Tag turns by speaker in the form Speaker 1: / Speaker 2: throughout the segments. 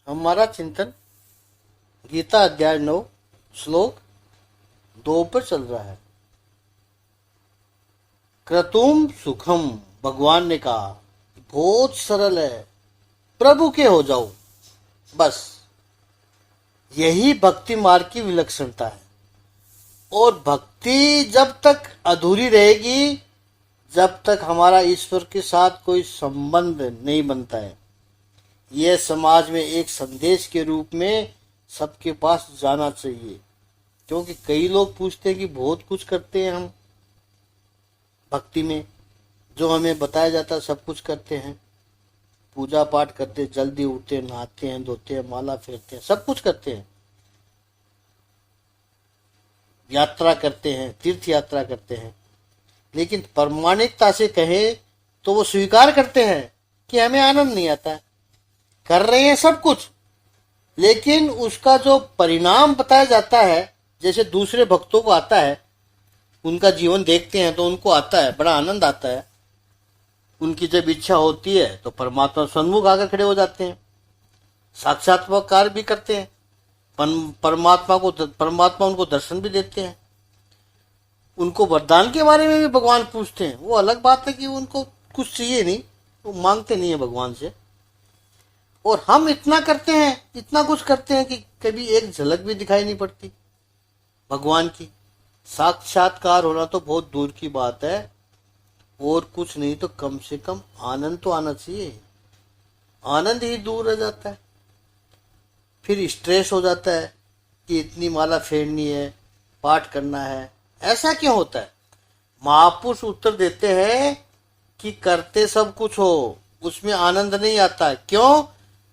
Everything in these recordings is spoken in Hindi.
Speaker 1: हमारा चिंतन गीता अध्याय 9 श्लोक 2 पर चल रहा है। क्रतुम सुखम, भगवान ने कहा बहुत सरल है, प्रभु के हो जाओ बस। यही भक्ति मार्ग की विलक्षणता है। और भक्ति जब तक अधूरी रहेगी जब तक हमारा ईश्वर के साथ कोई संबंध नहीं बनता है। यह समाज में एक संदेश के रूप में सबके पास जाना चाहिए, क्योंकि कई लोग पूछते हैं कि बहुत कुछ करते हैं हम भक्ति में, जो हमें बताया जाता है सब कुछ करते हैं, पूजा पाठ करते हैं, जल्दी उठते हैं, नहाते हैं, धोते हैं, माला फेरते हैं, सब कुछ करते हैं, यात्रा करते हैं, तीर्थ यात्रा करते हैं। लेकिन प्रामाणिकता से कहें तो वो स्वीकार करते हैं कि हमें आनंद नहीं आता है। कर रहे हैं सब कुछ, लेकिन उसका जो परिणाम बताया जाता है, जैसे दूसरे भक्तों को आता है, उनका जीवन देखते हैं तो उनको आता है, बड़ा आनंद आता है। उनकी जब इच्छा होती है तो परमात्मा सन्मुख आकर खड़े हो जाते हैं, साक्षात्कार भी करते हैं, परमात्मा उनको दर्शन भी देते हैं। उनको वरदान के बारे में भी भगवान पूछते हैं। वो अलग बात है कि उनको कुछ चाहिए नहीं, वो मांगते नहीं है भगवान से। और हम इतना करते हैं, इतना कुछ करते हैं कि कभी एक झलक भी दिखाई नहीं पड़ती भगवान की। साक्षात्कार होना तो बहुत दूर की बात है, और कुछ नहीं तो कम से कम आनंद तो आना चाहिए। आनंद ही दूर रह जाता है, फिर स्ट्रेस हो जाता है कि इतनी माला फेरनी है, पाठ करना है। ऐसा क्यों होता है? महापुरुष उत्तर देते हैं कि करते सब कुछ हो, उसमें आनंद नहीं आता है। क्यों?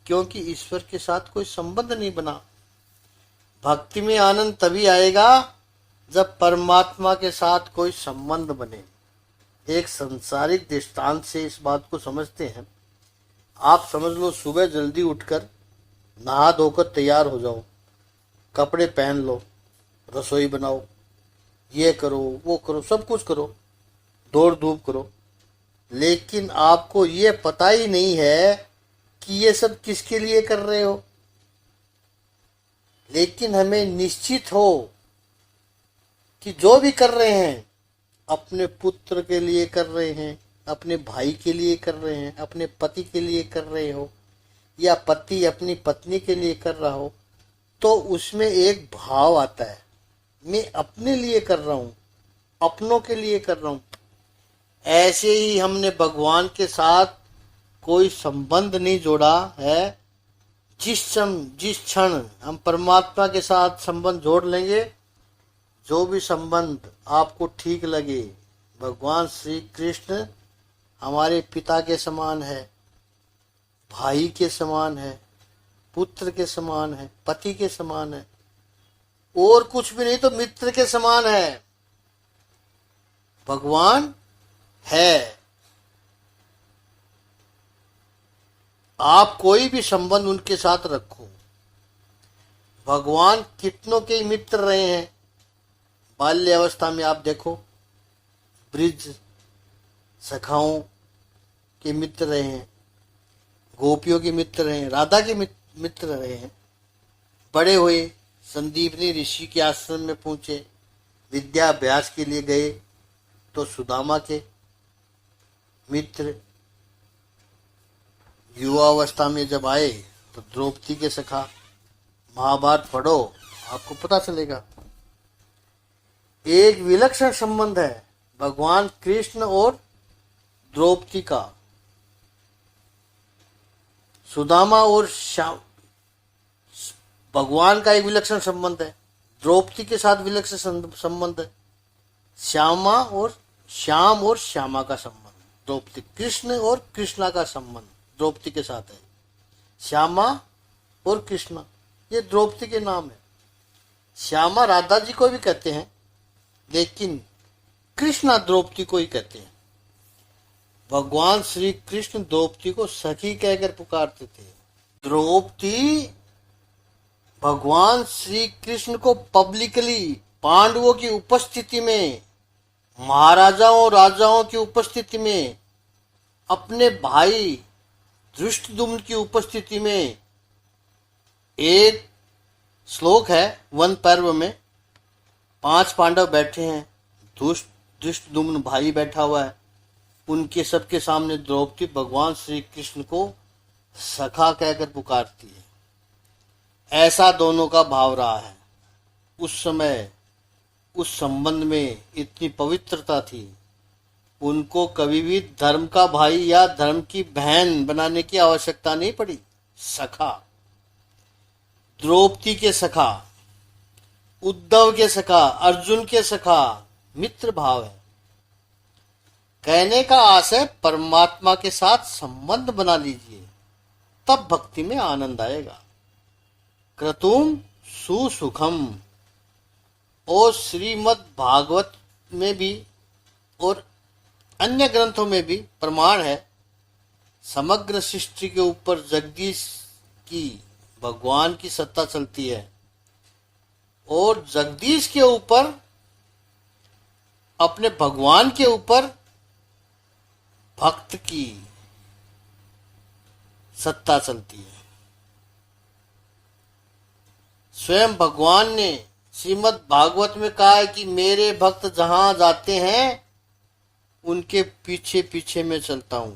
Speaker 1: क्योंकि ईश्वर के साथ कोई संबंध नहीं बना। भक्ति में आनंद तभी आएगा जब परमात्मा के साथ कोई संबंध बने। एक संसारिक दृष्टांत से इस बात को समझते हैं। आप समझ लो, सुबह जल्दी उठकर नहा धोकर तैयार हो जाओ, कपड़े पहन लो, रसोई बनाओ, ये करो वो करो, सब कुछ करो, दौड़ धूप करो, लेकिन आपको ये पता ही नहीं है कि ये सब किसके लिए कर रहे हो। लेकिन हमें निश्चित हो कि जो भी कर रहे हैं अपने पुत्र के लिए कर रहे हैं, अपने भाई के लिए कर रहे हैं, अपने पति के लिए कर रहे हो, या पति अपनी पत्नी के लिए कर रहा हो, तो उसमें एक भाव आता है, मैं अपने लिए कर रहा हूं, अपनों के लिए कर रहा हूं। ऐसे ही हमने भगवान के साथ कोई संबंध नहीं जोड़ा है। जिस क्षण हम परमात्मा के साथ संबंध जोड़ लेंगे, जो भी संबंध आपको ठीक लगे, भगवान श्री कृष्ण हमारे पिता के समान है, भाई के समान है, पुत्र के समान है, पति के समान है, और कुछ भी नहीं तो मित्र के समान है। भगवान है। आप कोई भी संबंध उनके साथ रखो। भगवान कितनों के मित्र रहे हैं। बाल्य अवस्था में आप देखो, ब्रिज सखाओं के मित्र रहे हैं, गोपियों के मित्र रहे हैं, राधा के मित्र रहे हैं। बड़े हुए, संदीपनी ऋषि के आश्रम में पहुंचे, विद्या अभ्यास के लिए गए तो सुदामा के मित्र। युवावस्था में जब आए तो द्रौपदी के सखा। महाभारत पढ़ो, आपको पता चलेगा। एक विलक्षण संबंध है भगवान कृष्ण और द्रौपदी का। सुदामा और श्याम, भगवान का एक विलक्षण संबंध है, द्रौपदी के साथ विलक्षण संबंध है। श्याम और श्यामा का संबंध, द्रौपदी, कृष्ण और कृष्णा का संबंध द्रौपदी के साथ है। श्यामा और कृष्णा, ये द्रौपदी के नाम है। श्यामा राधा जी को भी कहते हैं, लेकिन कृष्णा द्रौपदी को ही कहते हैं। भगवान श्री कृष्ण द्रौपदी को सखी कहकर पुकारते थे। द्रौपदी भगवान श्री कृष्ण को पब्लिकली पांडवों की उपस्थिति में, महाराजाओं राजाओं की उपस्थिति में, अपने भाई धृष्टद्युम्न की उपस्थिति में एक श्लोक है वन पर्व में, 5 पांडव बैठे हैं, धृष्टद्युम्न भाई बैठा हुआ है, उनके सबके सामने द्रौपदी भगवान श्री कृष्ण को सखा कहकर पुकारती है। ऐसा दोनों का भाव रहा है। उस समय उस संबंध में इतनी पवित्रता थी, उनको कभी भी धर्म का भाई या धर्म की बहन बनाने की आवश्यकता नहीं पड़ी। सखा, द्रौपदी के सखा, उद्धव के सखा, अर्जुन के सखा, मित्र भाव है। कहने का आशय परमात्मा के साथ संबंध बना लीजिए, तब भक्ति में आनंद आएगा। क्रतुम सुसुखम, और श्रीमद् भागवत में भी और अन्य ग्रंथों में भी प्रमाण है। समग्र सृष्टि के ऊपर जगदीश की, भगवान की सत्ता चलती है, और जगदीश के ऊपर, अपने भगवान के ऊपर भक्त की सत्ता चलती है। स्वयं भगवान ने श्रीमद् भागवत में कहा है कि मेरे भक्त जहां जाते हैं उनके पीछे पीछे मैं चलता हूं।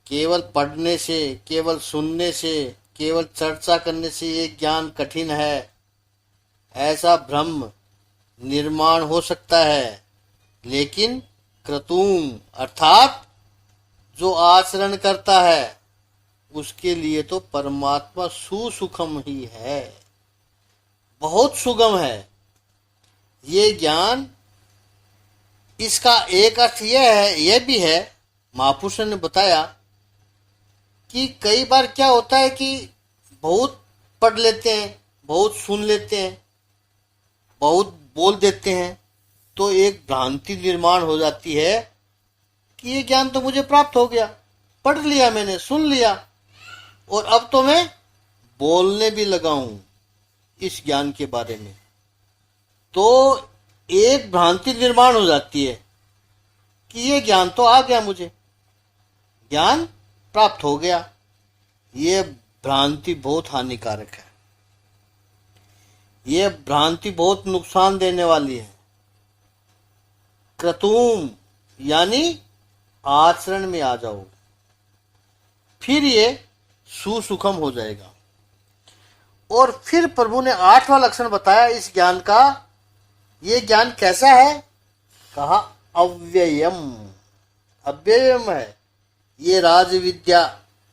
Speaker 1: केवल पढ़ने से, केवल सुनने से, केवल चर्चा करने से ये ज्ञान कठिन है, ऐसा भ्रम निर्माण हो सकता है। लेकिन क्रतुम अर्थात जो आचरण करता है उसके लिए तो परमात्मा सुसुखम ही है, बहुत सुगम है ये ज्ञान। इसका एक अर्थ यह भी है, महापुरुषों ने बताया कि कई बार क्या होता है कि बहुत पढ़ लेते हैं, बहुत सुन लेते हैं, बहुत बोल देते हैं, तो एक भ्रांति निर्माण हो जाती है कि ये ज्ञान तो मुझे प्राप्त हो गया, पढ़ लिया मैंने, सुन लिया, और अब तो मैं बोलने भी लगा हूं इस ज्ञान के बारे में। तो एक भ्रांति निर्माण हो जाती है कि ये ज्ञान तो आ गया, मुझे ज्ञान प्राप्त हो गया। ये भ्रांति बहुत हानिकारक है, ये भ्रांति बहुत नुकसान देने वाली है। क्रतुम यानी आचरण में आ जाओ, फिर ये सुसुखम हो जाएगा। और फिर प्रभु ने 8वां लक्षण बताया इस ज्ञान का। ये ज्ञान कैसा है? कहा अव्ययम, अव्ययम है। ये राज विद्या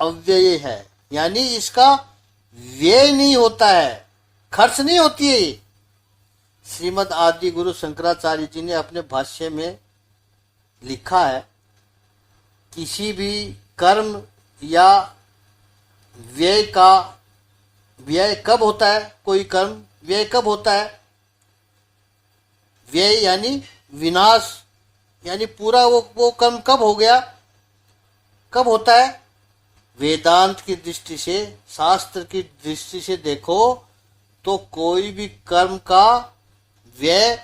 Speaker 1: अव्यय है, यानी इसका व्यय नहीं होता है, खर्च नहीं होती है। श्रीमद् आदि गुरु शंकराचार्य जी ने अपने भाष्य में लिखा है, किसी भी कर्म या व्यय का, व्यय कब होता है, कोई कर्म व्यय कब होता है? व्यय यानी विनाश, यानी पूरा वो कर्म कब हो गया, कब होता है? वेदांत की दृष्टि से, शास्त्र की दृष्टि से देखो तो कोई भी कर्म का व्यय,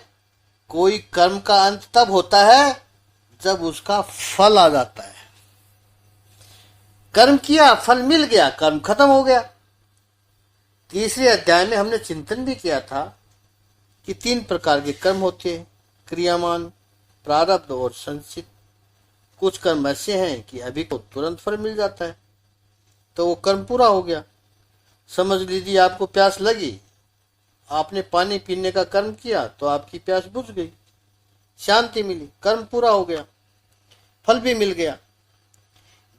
Speaker 1: कोई कर्म का अंत तब होता है जब उसका फल आ जाता है। कर्म किया, फल मिल गया, कर्म खत्म हो गया। तीसरे अध्याय में हमने चिंतन भी किया था कि 3 प्रकार के कर्म होते हैं, क्रियामान, प्रारब्ध और संचित। कुछ कर्म ऐसे हैं कि अभी को तुरंत फल मिल जाता है, तो वो कर्म पूरा हो गया। समझ लीजिए आपको प्यास लगी, आपने पानी पीने का कर्म किया तो आपकी प्यास बुझ गई, शांति मिली, कर्म पूरा हो गया, फल भी मिल गया।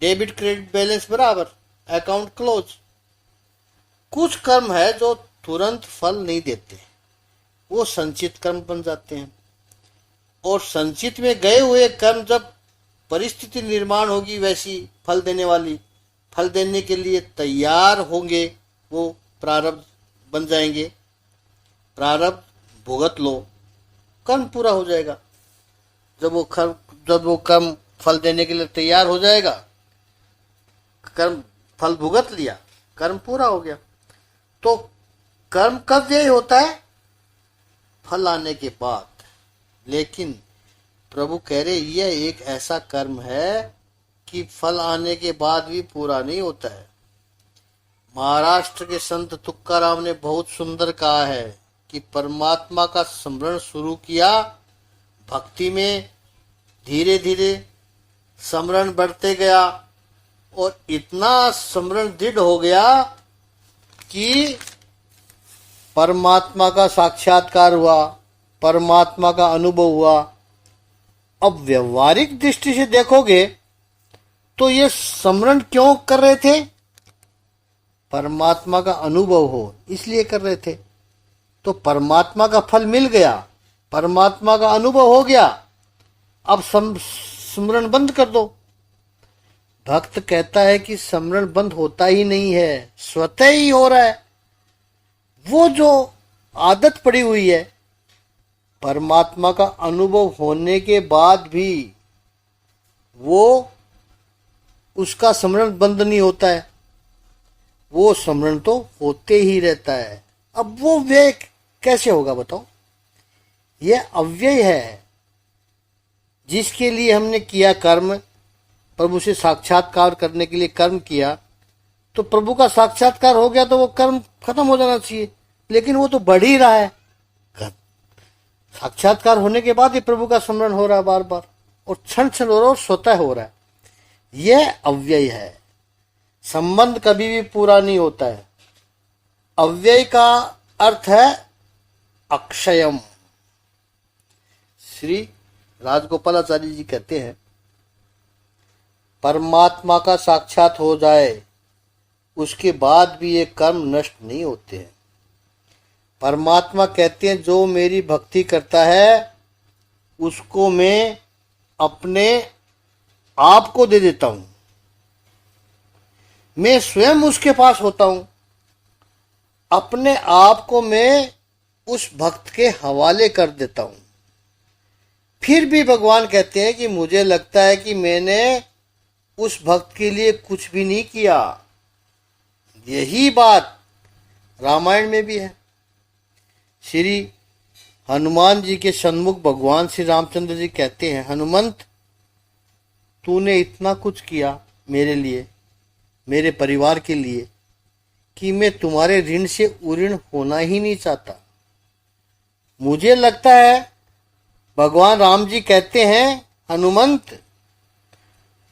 Speaker 1: डेबिट क्रेडिट बैलेंस बराबर, अकाउंट क्लोज। कुछ कर्म है जो तुरंत फल नहीं देते, वो संचित कर्म बन जाते हैं। और संचित में गए हुए कर्म जब परिस्थिति निर्माण होगी वैसी फल देने वाली, फल देने के लिए तैयार होंगे, वो प्रारब्ध बन जाएंगे। प्रारब्ध भुगत लो, कर्म पूरा हो जब वो कर्म फल देने के लिए तैयार हो जाएगा, कर्म फल भुगत लिया, कर्म पूरा हो गया। तो कर्म कब व्यय होता है? फल आने के बाद। लेकिन प्रभु कह रहे यह एक ऐसा कर्म है कि फल आने के बाद भी पूरा नहीं होता है। महाराष्ट्र के संत तुकाराम ने बहुत सुंदर कहा है कि परमात्मा का स्मरण शुरू किया भक्ति में, धीरे धीरे स्मरण बढ़ते गया और इतना स्मरण दृढ़ हो गया कि परमात्मा का साक्षात्कार हुआ, परमात्मा का अनुभव हुआ। अब व्यवहारिक दृष्टि से देखोगे तो ये स्मरण क्यों कर रहे थे? परमात्मा का अनुभव हो इसलिए कर रहे थे। तो परमात्मा का फल मिल गया, परमात्मा का अनुभव हो गया, अब स्मरण बंद कर दो। भक्त कहता है कि स्मरण बंद होता ही नहीं है, स्वतः ही हो रहा है। वो जो आदत पड़ी हुई है, परमात्मा का अनुभव होने के बाद भी वो उसका स्मरण बंद नहीं होता है, वो स्मरण तो होते ही रहता है। अब वो व्यय कैसे होगा बताओ? ये अव्यय है। जिसके लिए हमने किया कर्म, प्रभु से साक्षात्कार करने के लिए कर्म किया, तो प्रभु का साक्षात्कार हो गया तो वो कर्म खत्म हो जाना चाहिए, लेकिन वो तो बढ़ ही रहा है। साक्षात्कार होने के बाद ही प्रभु का स्मरण हो रहा है बार बार, और क्षण क्षण हो रहा है और स्वतः हो रहा है। यह अव्यय है। संबंध कभी भी पूरा नहीं होता है। अव्यय का अर्थ है अक्षयम। श्री राजगोपालाचार्य जी कहते हैं, परमात्मा का साक्षात हो जाए उसके बाद भी ये कर्म नष्ट नहीं होते हैं। परमात्मा कहते हैं जो मेरी भक्ति करता है उसको मैं अपने आप को दे देता हूं, मैं स्वयं उसके पास होता हूं, अपने आप को मैं उस भक्त के हवाले कर देता हूं। फिर भी भगवान कहते हैं कि मुझे लगता है कि मैंने उस भक्त के लिए कुछ भी नहीं किया। यही बात रामायण में भी है। श्री हनुमान जी के सन्मुख भगवान श्री रामचंद्र जी कहते हैं, हनुमंत तूने इतना कुछ किया मेरे लिए, मेरे परिवार के लिए, कि मैं तुम्हारे ऋण से उऋण होना ही नहीं चाहता। मुझे लगता है भगवान राम जी कहते हैं, हनुमंत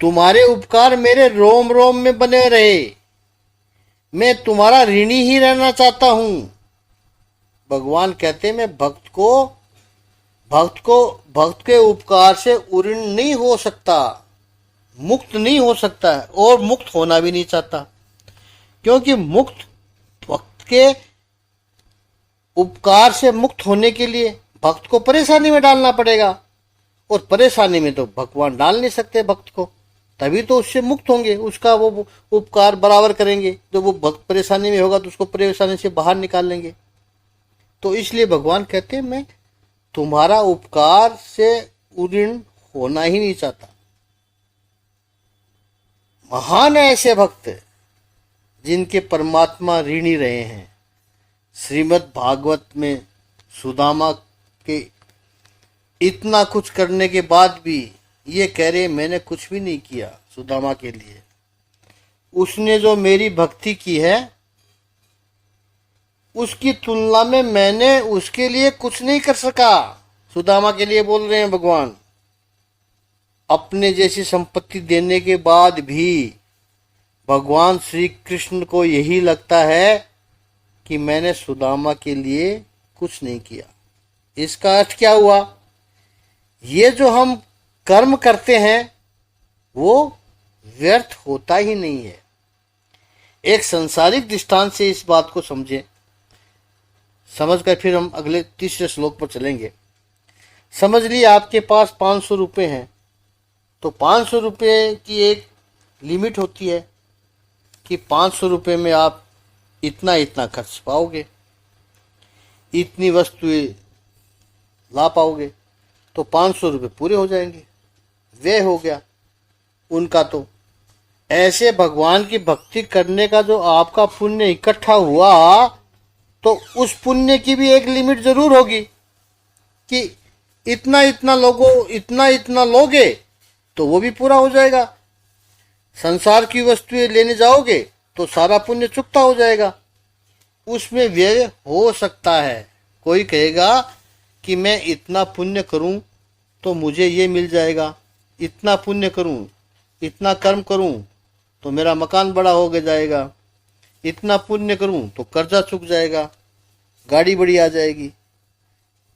Speaker 1: तुम्हारे उपकार मेरे रोम रोम में बने रहे, मैं तुम्हारा ऋणी ही रहना चाहता हूं। भगवान कहते हैं मैं भक्त के उपकार से उऋण नहीं हो सकता, मुक्त नहीं हो सकता है, और मुक्त होना भी नहीं चाहता, क्योंकि मुक्त भक्त के उपकार से मुक्त होने के लिए भक्त को परेशानी में डालना पड़ेगा, और परेशानी में तो भगवान डाल नहीं सकते भक्त को, तभी तो उससे मुक्त होंगे, उसका वो उपकार बराबर करेंगे। जो वो भक्त परेशानी में होगा तो उसको परेशानी से बाहर निकाल लेंगे। तो इसलिए भगवान कहते हैं मैं तुम्हारा उपकार से उऋण होना ही नहीं चाहता। महान है ऐसे भक्त जिनके परमात्मा ऋणी रहे हैं। श्रीमद् भागवत में सुदामा के इतना कुछ करने के बाद भी ये कह रहे मैंने कुछ भी नहीं किया सुदामा के लिए। उसने जो मेरी भक्ति की है उसकी तुलना में मैंने उसके लिए कुछ नहीं कर सका। सुदामा के लिए बोल रहे हैं भगवान। अपने जैसी संपत्ति देने के बाद भी भगवान श्री कृष्ण को यही लगता है कि मैंने सुदामा के लिए कुछ नहीं किया। इसका अर्थ क्या हुआ? ये जो हम कर्म करते हैं वो व्यर्थ होता ही नहीं है। एक संसारिक दृष्टांत से इस बात को समझें, समझकर फिर हम अगले तीसरे श्लोक पर चलेंगे। समझ लिए आपके पास 500 रुपये हैं, तो 500 रुपये की एक लिमिट होती है कि 500 रुपये में आप इतना इतना खर्च पाओगे, इतनी वस्तुएं ला पाओगे, तो 500 रुपये पूरे हो जाएंगे। व्यय हो गया उनका। तो ऐसे भगवान की भक्ति करने का जो आपका पुण्य इकट्ठा हुआ, तो उस पुण्य की भी एक लिमिट जरूर होगी कि इतना इतना लोगे तो वो भी पूरा हो जाएगा। संसार की वस्तुएं लेने जाओगे तो सारा पुण्य चुकता हो जाएगा, उसमें व्यय हो सकता है। कोई कहेगा कि मैं इतना पुण्य करूं तो मुझे ये मिल जाएगा, इतना पुण्य करूं, इतना कर्म करूं तो मेरा मकान बड़ा हो गया जाएगा, इतना पुण्य करूं तो कर्जा चुक जाएगा, गाड़ी बड़ी आ जाएगी।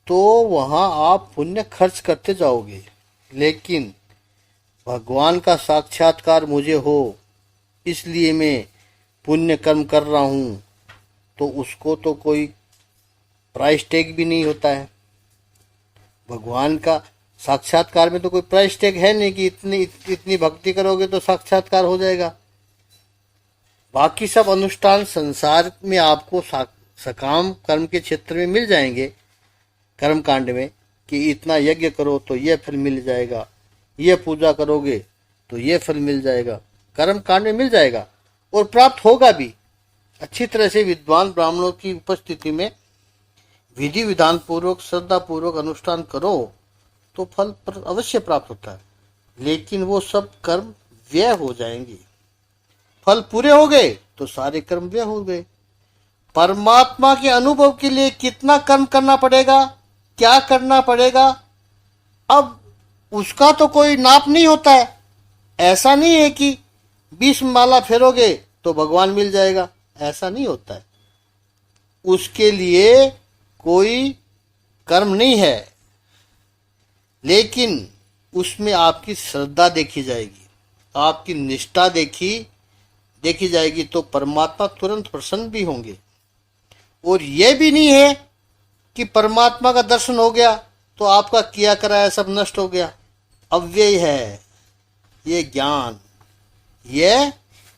Speaker 1: तो वहां आप पुण्य खर्च करते जाओगे। लेकिन भगवान का साक्षात्कार मुझे हो इसलिए मैं पुण्य कर्म कर रहा हूं, तो उसको तो कोई प्राइस टैग भी नहीं होता है। भगवान का साक्षात्कार में तो कोई प्राइस टैग है नहीं कि इतनी इतनी भक्ति करोगे तो साक्षात्कार हो जाएगा। बाकी सब अनुष्ठान संसार में आपको सकाम कर्म के क्षेत्र में मिल जाएंगे, कर्म कांड में, कि इतना यज्ञ करो तो ये फल मिल जाएगा, ये पूजा करोगे तो ये फल मिल जाएगा, कर्म कांड में मिल जाएगा और प्राप्त होगा भी। अच्छी तरह से विद्वान ब्राह्मणों की उपस्थिति में विधि विधान पूर्वक श्रद्धा पूर्वक अनुष्ठान करो तो फल अवश्य प्राप्त होता है। लेकिन वो सब कर्म व्यय हो जाएंगे। फल पूरे हो गए तो सारे कर्म व्यय हो गए। परमात्मा के अनुभव के लिए कितना कर्म करना पड़ेगा, क्या करना पड़ेगा, अब उसका तो कोई नाप नहीं होता है। ऐसा नहीं है कि 20 माला फेरोगे तो भगवान मिल जाएगा, ऐसा नहीं होता है। उसके लिए कोई कर्म नहीं है, लेकिन उसमें आपकी श्रद्धा देखी जाएगी, आपकी निष्ठा देखी जाएगी, तो परमात्मा तुरंत प्रसन्न भी होंगे। और यह भी नहीं है कि परमात्मा का दर्शन हो गया तो आपका किया कराया सब नष्ट हो गया। अव्यय है ये ज्ञान, ये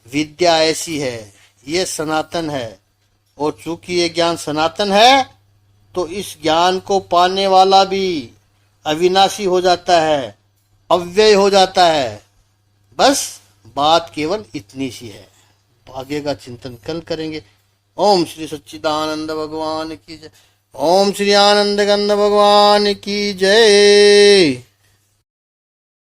Speaker 1: विद्या ऐसी है, ये सनातन है। और चूंकि ये ज्ञान सनातन है तो इस ज्ञान को पाने वाला भी अविनाशी हो जाता है, अव्यय हो जाता है। बस बात केवल इतनी सी है। आगे का चिंतन कल करेंगे। ओम श्री सच्चिदानंद भगवान की जय। ओम श्री आनंद गंध भगवान की जय।